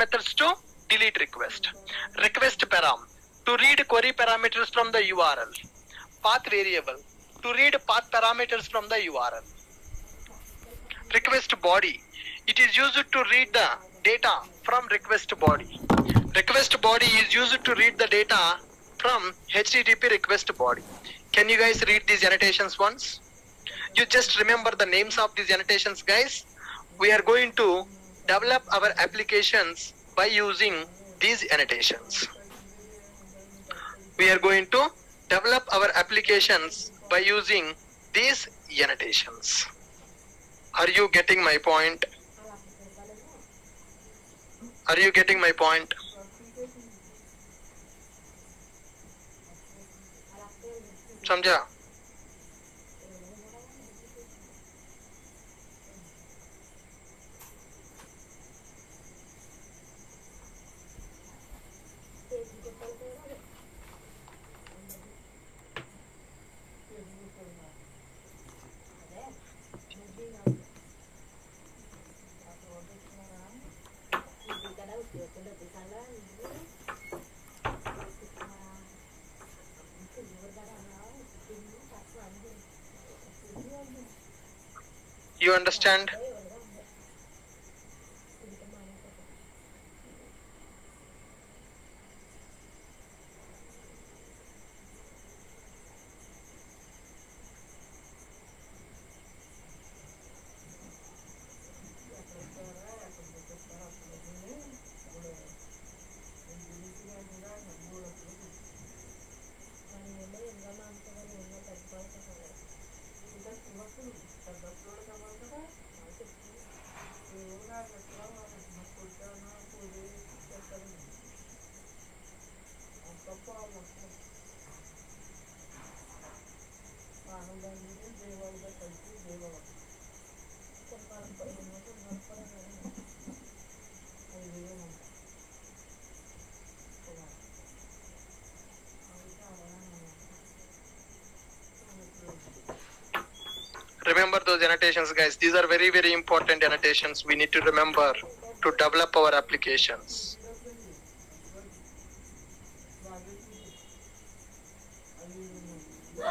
methods to delete request. Request param, to read query parameters from the URL. Path variable, to read path parameters from the URL. Request body, it is used to read the data from request body. Request body is used to read the data from HTTP request body. Can you guys read these annotations once? You just remember the names of these annotations, guys. We are going to develop our applications by using these annotations. We are going to develop our applications by using these annotations. Are you getting my point? Are you getting my point? समझा? You understand? Remember those annotations, guys. These are very, very important annotations we need to remember to develop our applications.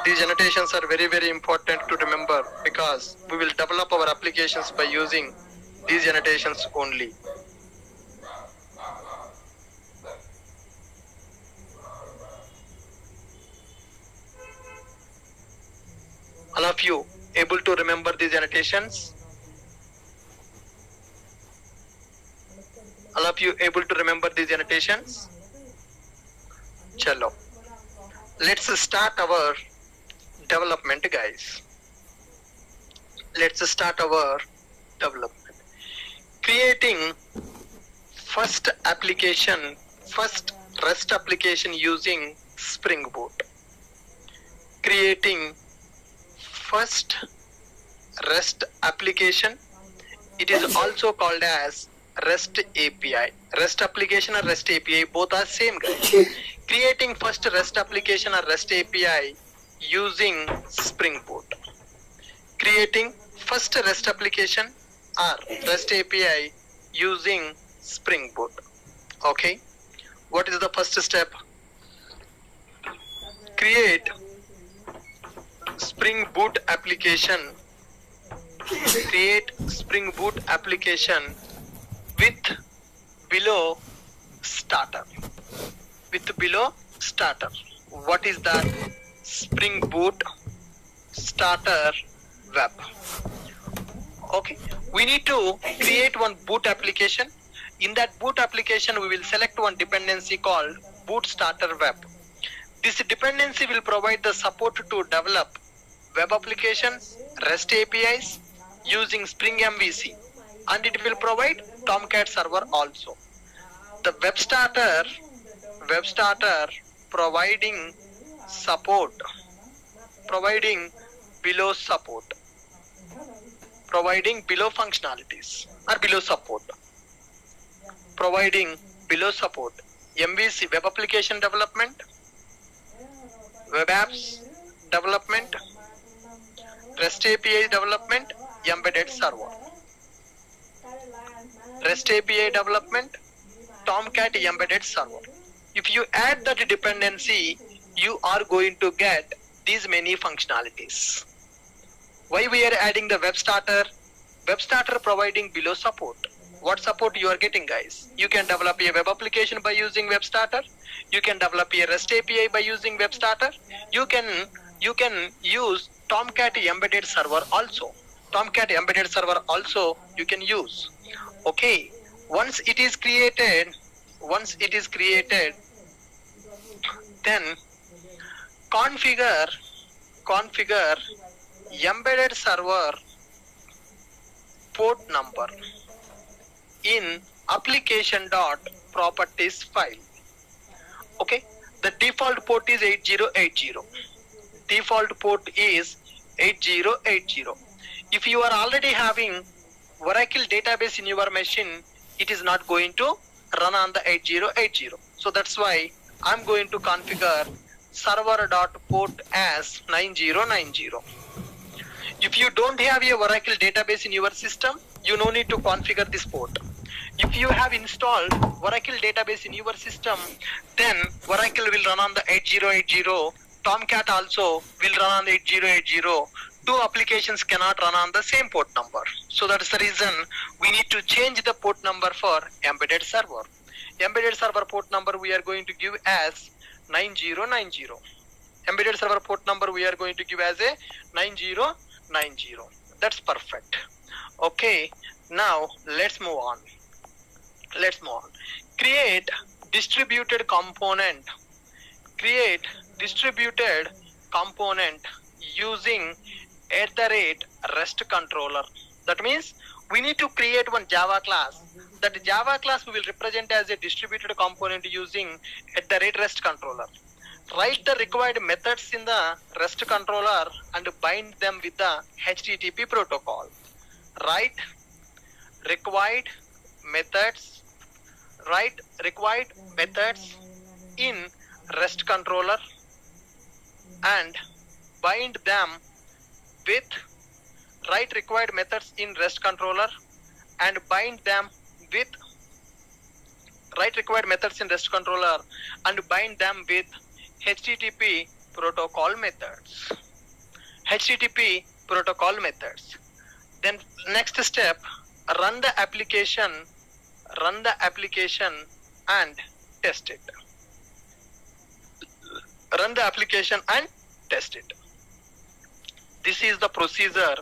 These annotations are very, very important to remember because we will develop our applications by using these annotations only. All of you able to remember these annotations? All of you able to remember these annotations? Chalo. Let's start our development, guys. Let's start our development. Creating first application, first REST application using Springboard. Creating first REST application. It is also called as REST API. REST application or REST API, both are same, guys. Creating first REST application or REST API using Springboard. Creating first REST application or REST API using Springboard. Okay. What is the first step? Create Spring Boot application. Create Spring Boot application with below starter. With below starter. What is that? Spring Boot starter web. Okay. We need to create one boot application. In that boot application, we will select one dependency called boot starter web. This dependency will provide the support to develop web applications, REST APIs using Spring MVC, and it will provide Tomcat server also. The web starter providing support, providing below support, providing below functionalities or below support, providing below support MVC, web application development, web apps development, REST API development, embedded server. REST API development, Tomcat embedded server. If you add that dependency, you are going to get these many functionalities. Why we are adding the web starter? Web starter providing below support. What support you are getting, guys? You can develop a web application by using web starter. You can develop a REST API by using web starter. You can use Tomcat embedded server also. Tomcat embedded server also you can use. Okay, once it is created, then configure embedded server port number in application.properties file. Okay, the default port is 8080. Default port is 8080. If you are already having Oracle database in your machine, it is not going to run on the 8080. So that's why I'm going to configure server.port as 9090. If you don't have a Oracle database in your system, you no need to configure this port. If you have installed Oracle database in your system, then Oracle will run on the 8080. Tomcat also will run on the 8080. Two applications cannot run on the same port number. So that is the reason we need to change the port number for embedded server. Embedded server port number we are going to give as 9090. Embedded server port number we are going to give as a 9090. That's perfect. Okay, now let's move on. Create distributed component. Create distributed component using @REST controller. That means we need to create one Java class. That Java class we will represent as a distributed component using @REST controller. Write the required methods in the REST controller and bind them with the HTTP protocol. Write required methods in REST controller and bind them with required methods in REST controller and bind them with required methods in REST controller and bind them with HTTP protocol methods. HTTP protocol methods. Then next step, run the application and test it. Run the application and test it. This is the procedure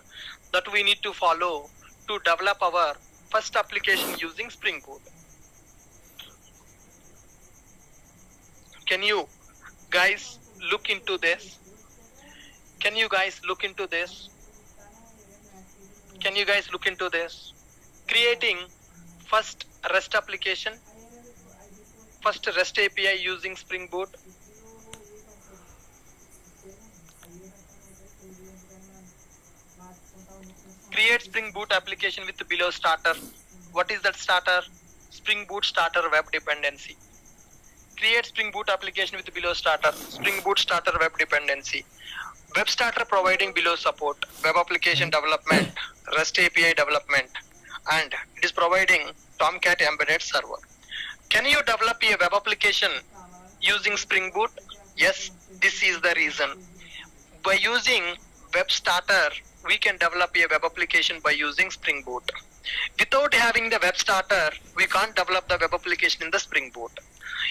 that we need to follow to develop our first application using Springboard. Can you guys look into this? Can you guys look into this? Creating first REST application, first REST API using Springboard. Create Springboard application with below starter. What is that starter? Springboard starter web dependency. Create Springboard application with below starter. Springboard starter web dependency. Web starter providing below support. Web application development, REST API development, and it is providing Tomcat embedded server. Can you develop a web application using Springboard? Yes, this is the reason. By using web starter, we can develop a web application by using Springboard. Without having the web starter, we can't develop the web application in the Springboard.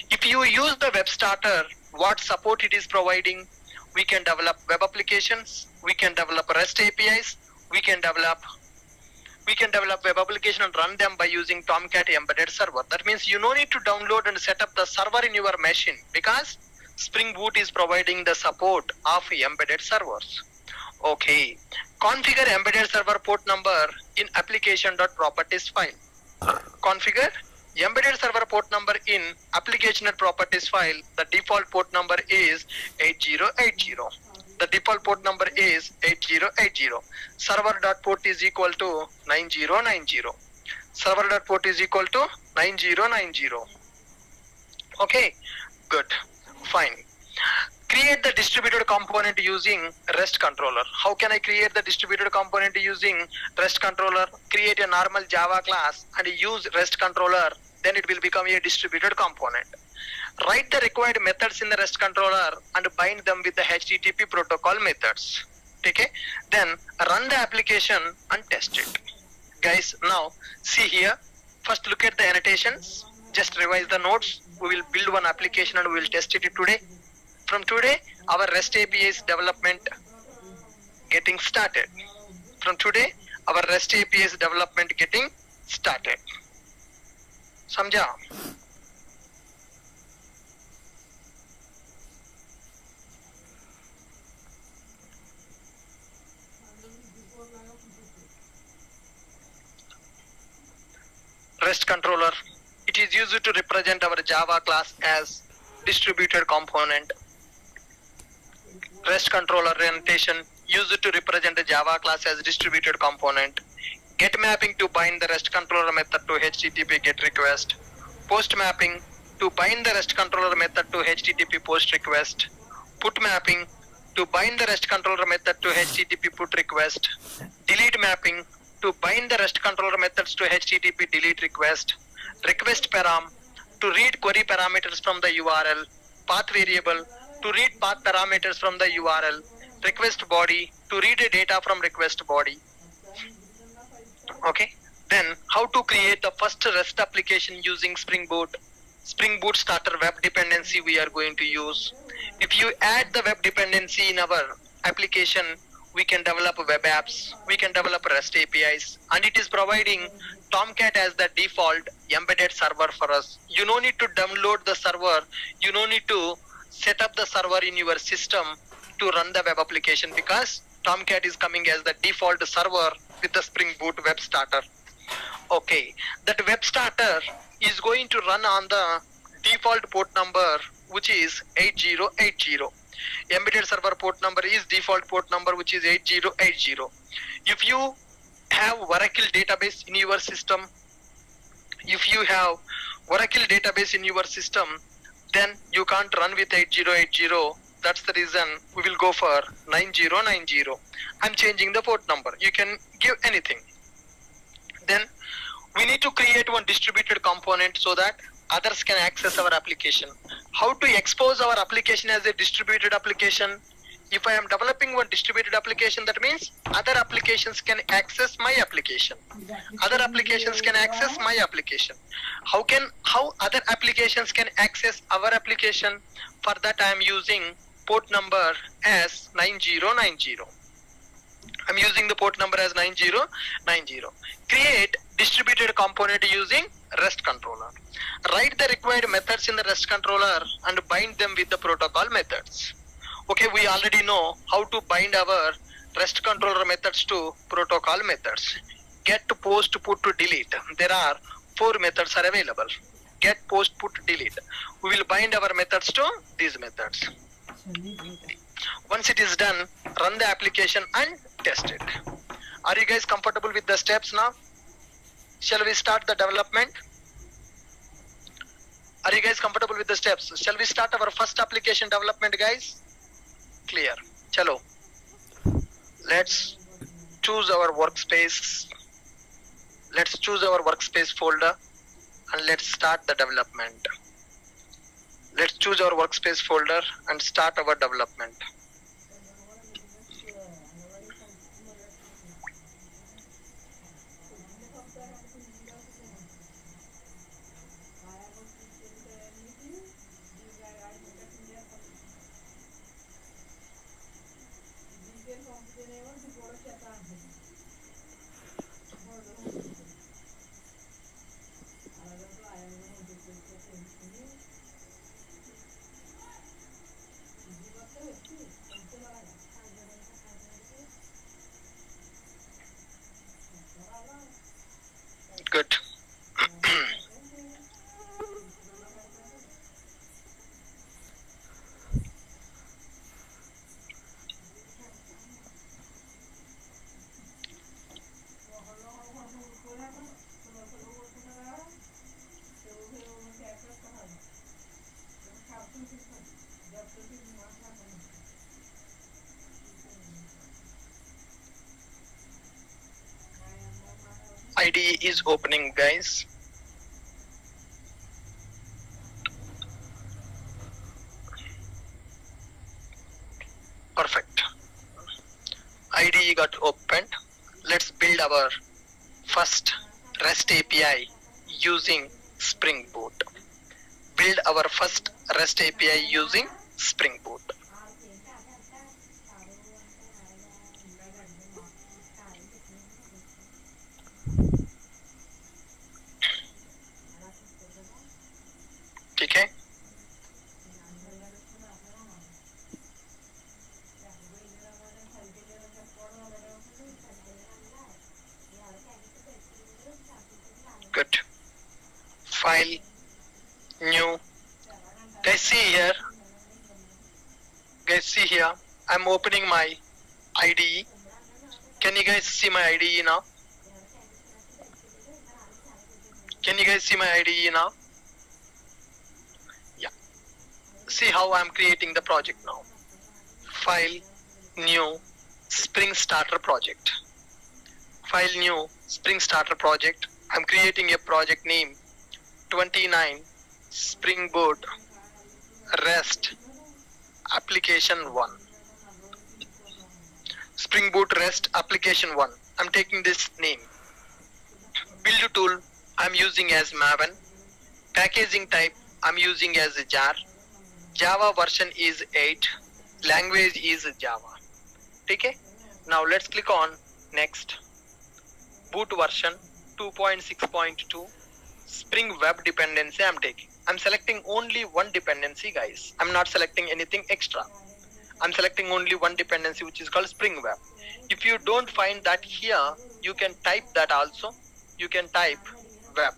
If you use the web starter, what support it is providing? We can develop web applications, we can develop REST APIs, we can develop web application and run them by using Tomcat embedded server. That means you no need to download and set up the server in your machine because Springboard is providing the support of embedded servers. Okay, configure embedded server port number in application.properties file. Configure embedded server port number in application.properties file. The default port number is 8080. The default port number is 8080. Server.port is equal to 9090. Server.port is equal to 9090. Okay, good, fine. Create the distributed component using REST controller. How can I create the distributed component using REST controller? Create a normal Java class and use REST controller then it will become a distributed component. Write the required methods in the REST controller and bind them with the HTTP protocol methods. Okay, then run the application and test it. Guys, now see here, first look at the annotations, just revise the notes. We will build one application and we will test it today. From today, our REST APIs development getting started. From today, our REST APIs development getting started. Samjha? REST controller. It is used to represent our Java class as distributed component. REST controller annotation used to represent the Java class as distributed component. Get mapping to bind the REST controller method to HTTP GET request. Post mapping to bind the REST controller method to HTTP POST request. Put mapping to bind the REST controller method to HTTP PUT request. Delete mapping to bind the REST controller methods to HTTP delete request. Request param to read query parameters from the URL. Path variable to read path parameters from the URL. Request body to read data from request body. Okay, then how to create the first REST application using Springboard. Springboard starter web dependency we are going to use. If you add the web dependency in our application, we can develop web apps, we can develop REST APIs, and it is providing Tomcat as the default embedded server for us. You don't need to download the server, you don't need to set up the server in your system to run the web application, because Tomcat is coming as the default server with the Springboard web starter. Okay, that web starter is going to run on the default port number, which is 8080. Embedded server port number is default port number, which is 8080. If you have Oracle database in your system, then you can't run with 8080. That's the reason we will go for 9090. I'm changing the port number. You can give anything. Then we need to create one distributed component so that others can access our application. How to expose our application as a distributed application? If I am developing one distributed application, that means other applications can access my application. Other applications can access my application. How other applications can access our application? For that I am using port number as 9090. I'm using the port number as 9090. Create distributed component using REST controller. Write the required methods in the REST controller and bind them with the protocol methods. Okay, we already know how to bind our REST controller methods to protocol methods. Get, post, put, delete. There are 4 methods are available. Get, post, put, delete. We will bind our methods to these methods. Once it is done, run the application and test it. Are you guys comfortable with the steps now? Shall we start the development? Are you guys comfortable with the steps? Shall we start our first application development, guys? Clear. Chalo. Let's choose our workspace. Let's choose our workspace folder and let's start the development. Let's choose our workspace folder and start our development. Good. IDE is opening, guys. IDE got opened. Let's build our first REST API using Springboard. Build our first REST API using Springboard. Okay. Good. File, new. Guys, see here. I'm opening my IDE. Can you guys see my IDE now? Yeah. See how I'm creating the project now. File, new, Spring Starter project. File, new, Spring Starter project. I'm creating a project name 29 Springboard REST Application 1. Springboard REST Application 1. I'm taking this name. Build tool I'm using as Maven. Packaging type I'm using as jar. Java version is 8. Language is Java. Okay. Now let's click on next. Boot version 2.6.2. Spring Web dependency I'm taking. I'm selecting only one dependency, guys. I'm not selecting anything extra. I'm selecting only one dependency, which is called Spring Web. If you don't find that here, you can type that also. You can type web.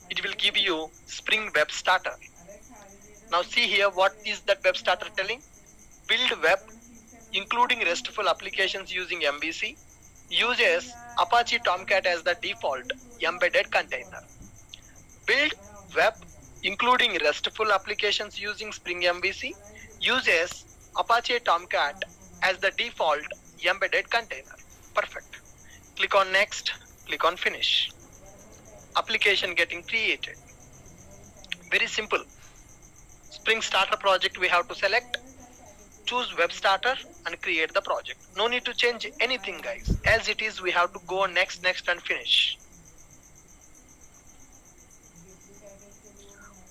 It will give you Spring Web Starter. Now see here, what is that web starter telling? Build web, including RESTful applications using MVC. Uses Apache Tomcat as the default embedded container. Build web, including RESTful applications using Spring MVC. Uses Apache Tomcat as the default embedded container. Perfect. Click on next. Click on finish. Application getting created. Very simple. Spring Starter project we have to select. Choose web starter and create the project. No need to change anything, guys. As it is, we have to go next and finish.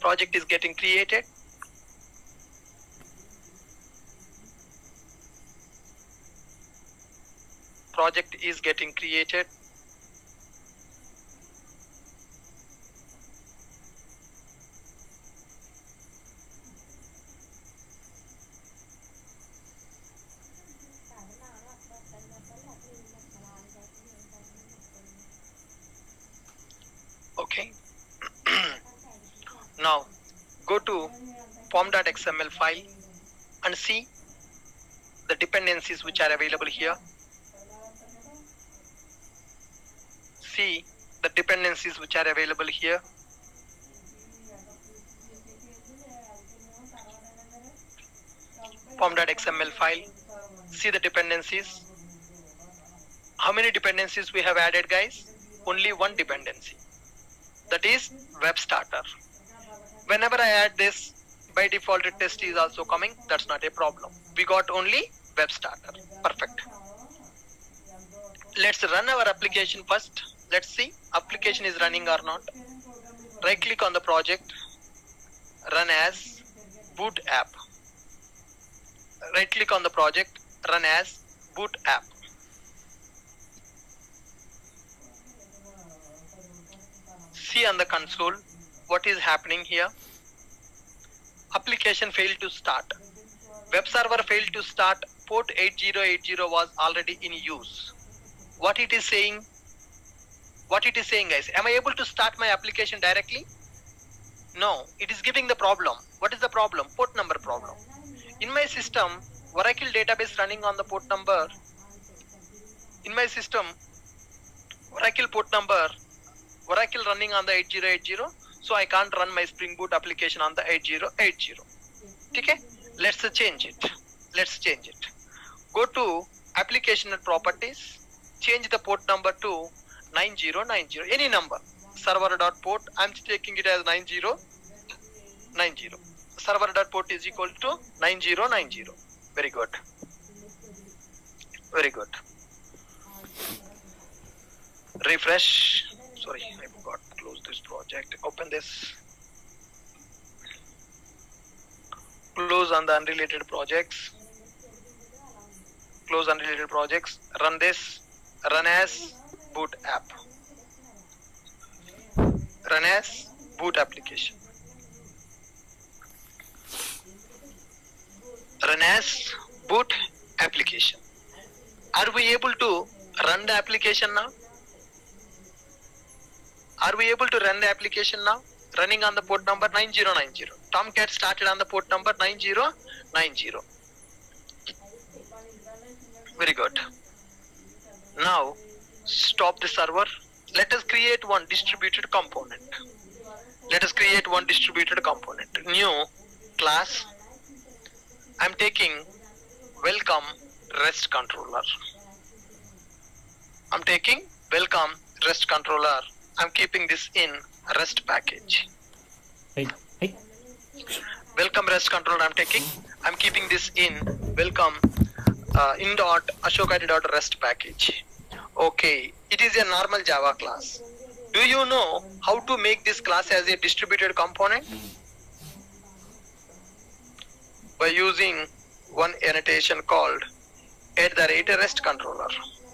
Project is getting created. Project is getting created. Okay. Now go to form.xml file and see the dependencies which are available here. See the dependencies which are available here. Form.xml file. See the dependencies. How many dependencies we have added, guys? Only one dependency. That is web starter. Whenever I add this, by default test is also coming. That's not a problem. We got only web starter. Perfect. Let's run our application first. Let's see application is running or not. Right click on the project. Run as boot app. Right click on the project. Run as boot app. See on the console what is happening here. Application failed to start. Web server failed to start. Port 8080 was already in use. What it is saying? Guys, am I able to start my application directly? No, it is giving the problem. What is the problem? Port number problem. In my system, Oracle database running on the port number. In my system, Oracle port number, Oracle running on the 8080. So I can't run my Spring Boot application on the 8080. Okay? Let's change it. Go to application and properties. Change the port number to 9090. Any number. Server.port. I'm taking it as 9090. Server.port is equal to 9090. Very good. refresh. Sorry, I forgot to close this project. Open this. Close on the unrelated projects. Close unrelated projects. Run this. Run as boot app. Run as boot application. Run as boot application. Are we able to run the application now? Are we able to run the application now? Running on the port number 9090. Tomcat started on the port number 9090. Very good. Now stop the server. Let us create one distributed component. Let us create one distributed component. New class. I'm taking welcome REST controller. I'm taking welcome REST controller. I'm keeping this in REST package. Hey. Welcome REST controller I'm keeping this in welcome in.ashoka.rest package. Okay, it is a normal Java class. Do you know how to make this class as a distributed component? By using one annotation called @REST controller.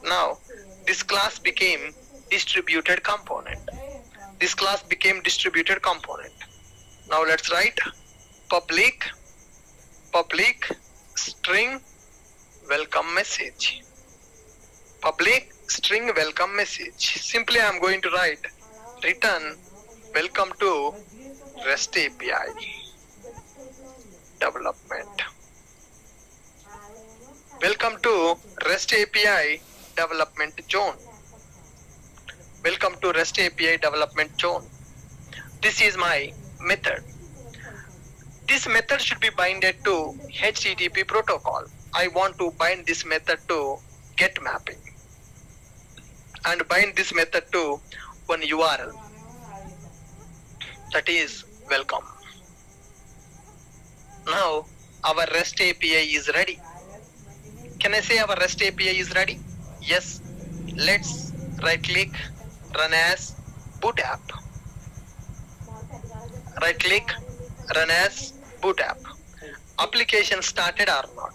Now this class became distributed component. This class became distributed component. Now let's write public string welcome message. Public string welcome message. Simply I'm going to write return welcome to REST API development. Welcome to REST API development zone. Welcome to REST API development zone. This is my method. This method should be binded to HTTP protocol. I want to bind this method to get mapping and bind this method to one URL, that is welcome. Now our REST API is ready. Can I say our REST API is ready? Yes. Let's right click, run as boot app. Right click, run as boot app. Application started or not?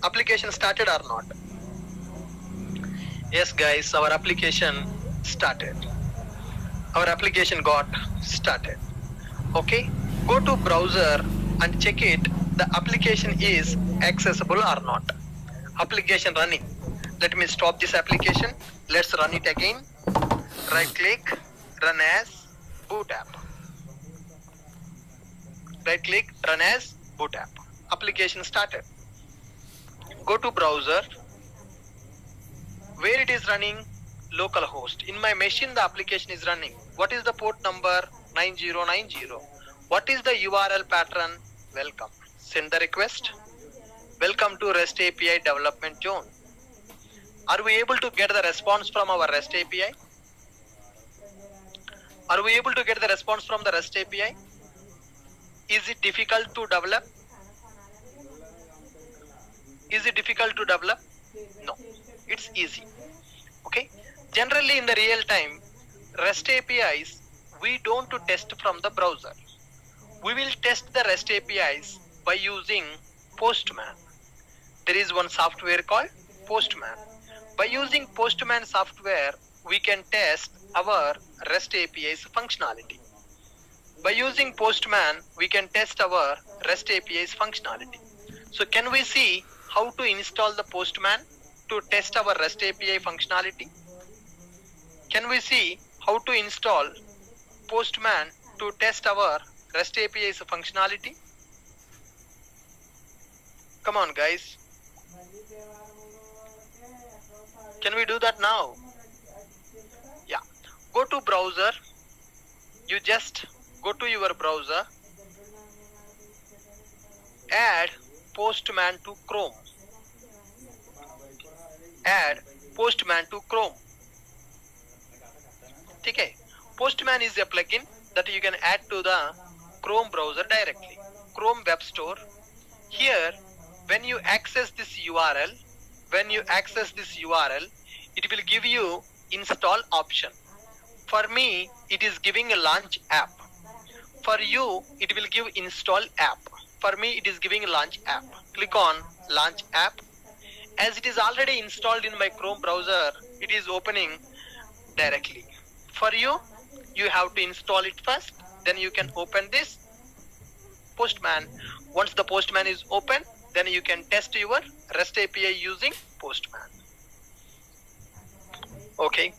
Application started or not? Yes guys, our application started. Our application got started. Okay, go to browser and check it. The application is accessible or not. Application running. Let me stop this application. Let's run it again. Right click, run as boot app. Right click, run as boot app. Application started. Go to browser. Where it is running? Localhost. In my machine the application is running. What is the port number? 9090. What is the URL pattern? Welcome. Send the request. Welcome to REST API development zone. Are we able to get the response from our REST API? Are we able to get the response from the REST API? Is it difficult to develop? Is it difficult to develop? No, it's easy. Okay. Generally in the real time, REST APIs, we don't test from the browser. We will test the REST APIs by using Postman. There is one software called Postman. By using Postman software, we can test our REST API's functionality. By using Postman, we can test our REST API's functionality. So can we see how to install the Postman to test our REST API functionality? Can we see how to install Postman to test our REST API's functionality? Come on guys. Can we do that now? Yeah. Go to browser. You just go to your browser. Add Postman to Chrome. Add Postman to Chrome. Okay. Postman is a plugin that you can add to the Chrome browser directly. Chrome Web Store. Here, when you access this URL, it will give you install option. For me, it is giving a launch app. For you, it will give install app. For me, it is giving a launch app. Click on launch app. As it is already installed in my Chrome browser, it is opening directly. For you, you have to install it first, then you can open this Postman. Once the Postman is open, then you can test your REST API using Postman. Okay.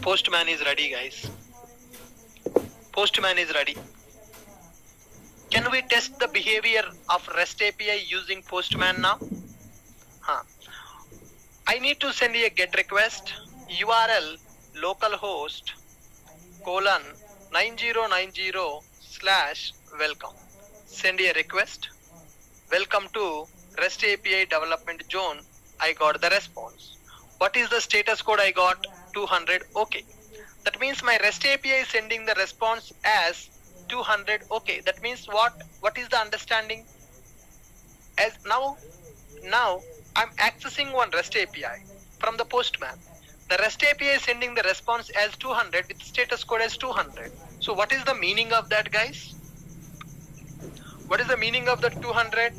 Postman is ready, guys. Postman is ready. Can we test the behavior of REST API using Postman now? I need to send a GET request, URL localhost :9090/welcome. Send a request. Welcome to REST API development zone. I got the response. What is the status code I got? 200. Okay. That means my REST API is sending the response as 200. Okay. That means what? What is the understanding? As now I'm accessing one REST API from the Postman. The REST API is sending the response as 200 with status code as 200. So what is the meaning of that, guys? What is the meaning of the 200?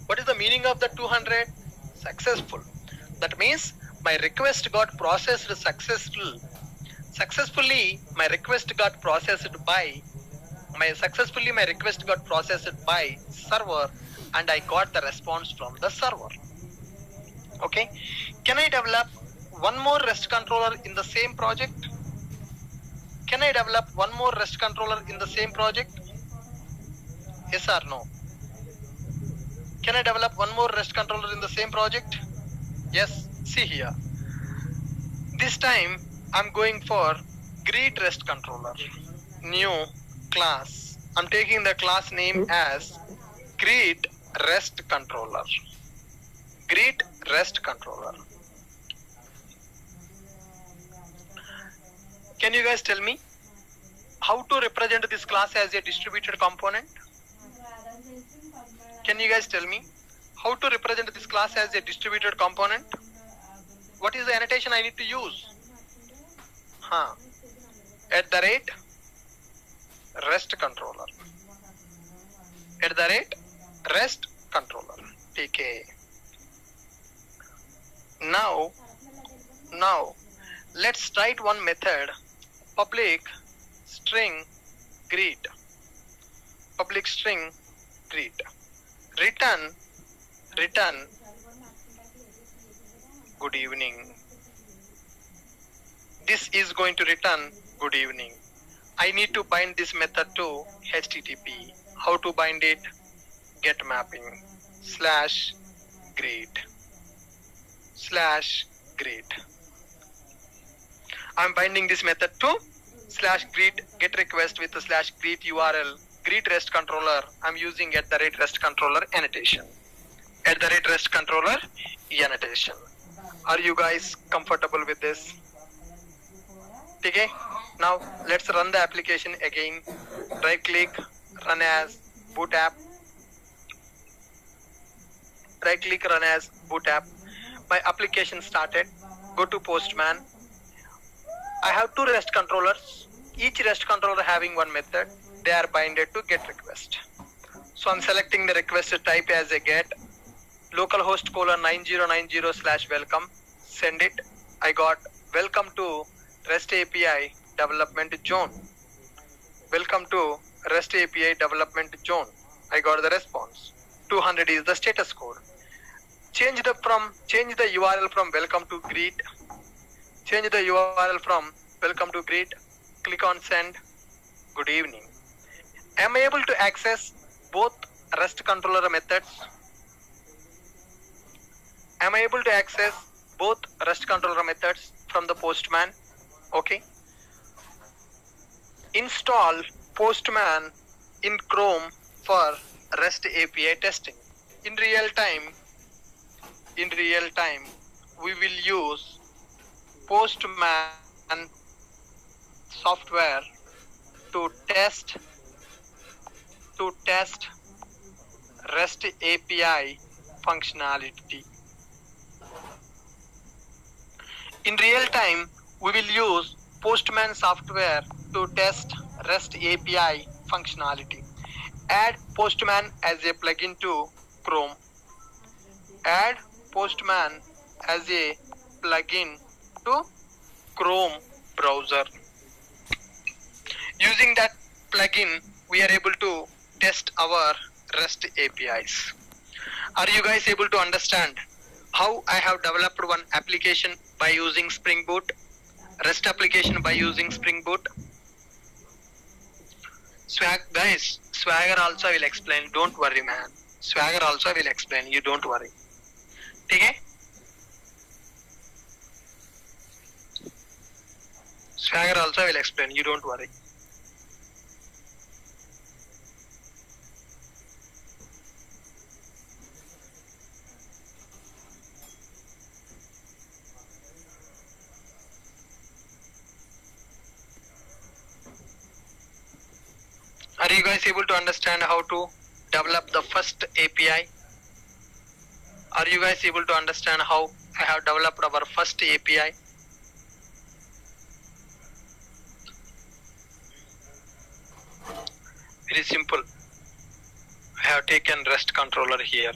What is the meaning of the 200? Successful. That means my request got processed successfully. My request got processed by server, and I got the response from the server. Okay. Can I develop one more REST controller in the same project? Can I develop one more REST controller in the same project? Yes or no? Can I develop one more REST controller in the same project? Yes. See here. This time I'm going for greet REST controller. New class. I'm taking the class name as greet REST controller. Greet REST controller. Can you guys tell me how to represent this class as a distributed component? Can you guys tell me how to represent this class as a distributed component? What is the annotation I need to use? @REST controller. @REST controller. TK. Now let's write one method. Public string greet. Public string greet. Return good evening. This is going to return good evening. I need to bind this method to HTTP. How to bind it? Get mapping /greet. I'm binding this method to /greet get request with the /greet URL. Greet REST controller. I'm using @REST controller annotation. @REST controller annotation. Are you guys comfortable with this? Okay. Now let's run the application again. Right click, run as boot app. Right click, run as boot app. My application started. Go to Postman. I have two REST controllers. Each REST controller having one method. They are binded to get request. So I'm selecting the request type as a get. Localhost :9090/welcome. Send it. I got welcome to REST API development zone. Welcome to REST API development zone. I got the response. 200 is the status code. Change the URL from welcome to greet. Change the URL from welcome to greet. Click on send. Good evening. Am I able to access both REST controller methods? Am I able to access both REST controller methods from the Postman? Okay. Install Postman in Chrome for REST API testing. In real time, we will use Postman software to test to test REST API functionality. In real time, we will use Postman software to test REST API functionality. Add Postman as a plugin to Chrome. Add Postman as a plugin to Chrome browser. Using that plugin, we are able to test our REST APIs. Are you guys able to understand how I have developed one application by using Springboard? REST application by using Springboard? Guys, Swagger also I will explain. Don't worry, man. Swagger also I will explain. You don't worry. Okay? Swagger also I will explain. You don't worry. Are you guys able to understand how to develop the first API? Are you guys able to understand how I have developed our first API? Very simple. I have taken REST controller here.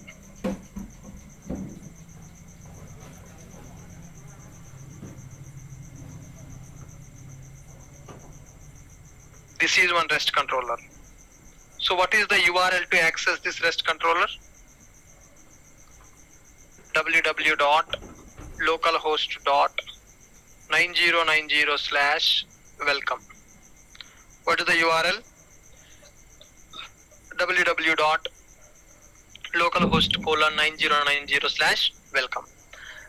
This is one REST controller. So what is the URL to access this REST controller? www.localhost.9090/welcome. What is the URL? www.localhost:9090/welcome.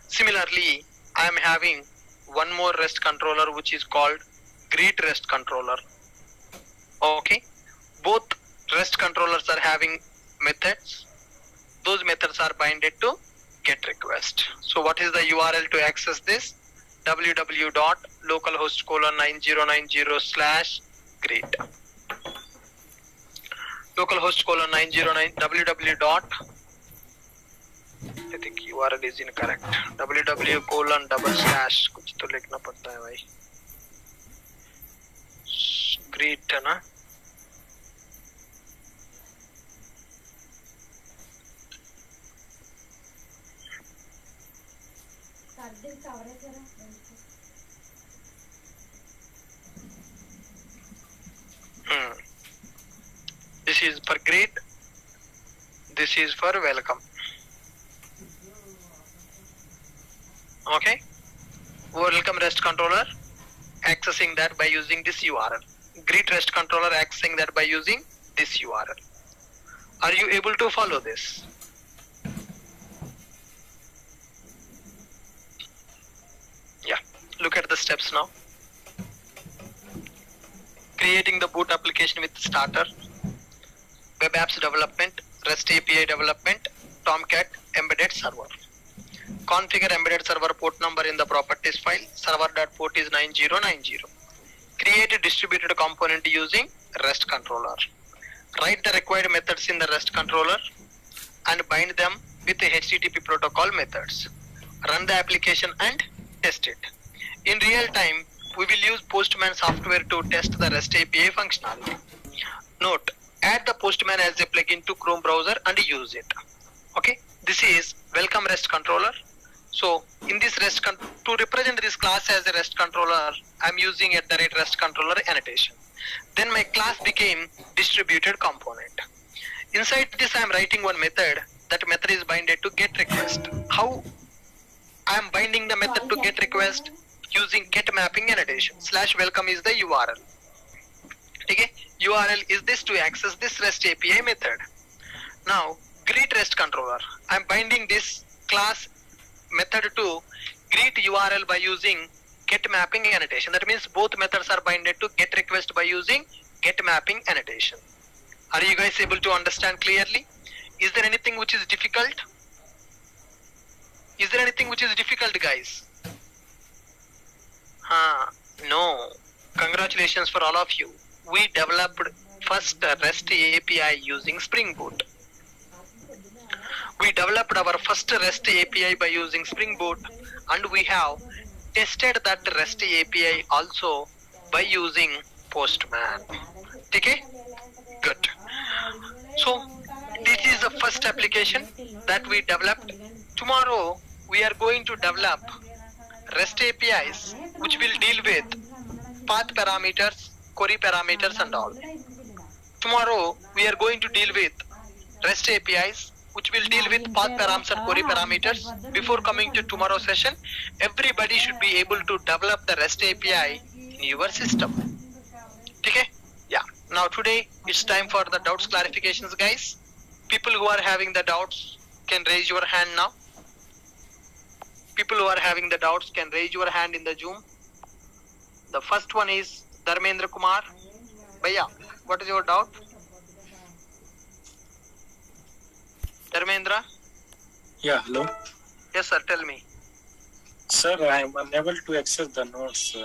Similarly, I am having one more REST controller which is called greet REST controller. Okay, both REST controllers are having methods. Those methods are binded to GET request. So what is the URL to access this? www.localhost:9090/greet. localhost:9090 www. I think URL is incorrect. www:// कुछ तो लिखना पड़ता है भाई. Greet है ना? This is for greet. This is for welcome. Okay. Welcome REST controller accessing that by using this URL. Greet REST controller accessing that by using this URL. Are you able to follow this? Yeah. Look at the steps now. Creating the boot application with starter, web apps development, REST API development, Tomcat embedded server. Configure embedded server port number in the properties file. Server.port is 9090. Create a distributed component using REST controller. Write the required methods in the REST controller and bind them with the HTTP protocol methods. Run the application and test it. In real time, we will use Postman software to test the REST API functionality. Note, add the Postman as a plugin to Chrome browser and use it. Okay, this is welcome REST controller. So in this to represent this class as a REST controller, I'm using @REST controller annotation. Then my class became distributed component. Inside this, I'm writing one method. That method is binded to GET request. How I'm binding the method to GET request? Using get mapping annotation. /welcome is the URL. Okay, URL is this to access this REST API method. Now greet REST controller. I'm binding this class method to greet URL by using get mapping annotation. That means both methods are binded to get request by using get mapping annotation. Are you guys able to understand clearly? Is there anything which is difficult? Is there anything which is difficult, guys? No. Congratulations for all of you. We developed first REST API using Springboard. We developed our first REST API by using Springboard, and we have tested that REST API also by using Postman. Okay? Good. So this is the first application that we developed. Tomorrow we are going to develop REST APIs which will deal with path parameters, query parameters and all. Tomorrow we are going to deal with REST APIs which will deal with path params and query parameters. Before coming to tomorrow's session, everybody should be able to develop the REST API in your system. Okay? Yeah. Now today it's time for the doubts clarifications, guys. People who are having the doubts can raise your hand now. People who are having the doubts can raise your hand in the Zoom. The first one is Dharmendra Kumar. Bhaiya, what is your doubt? Dharmendra? Yeah, hello. Yes, sir. Tell me. Sir, I am unable to access the notes.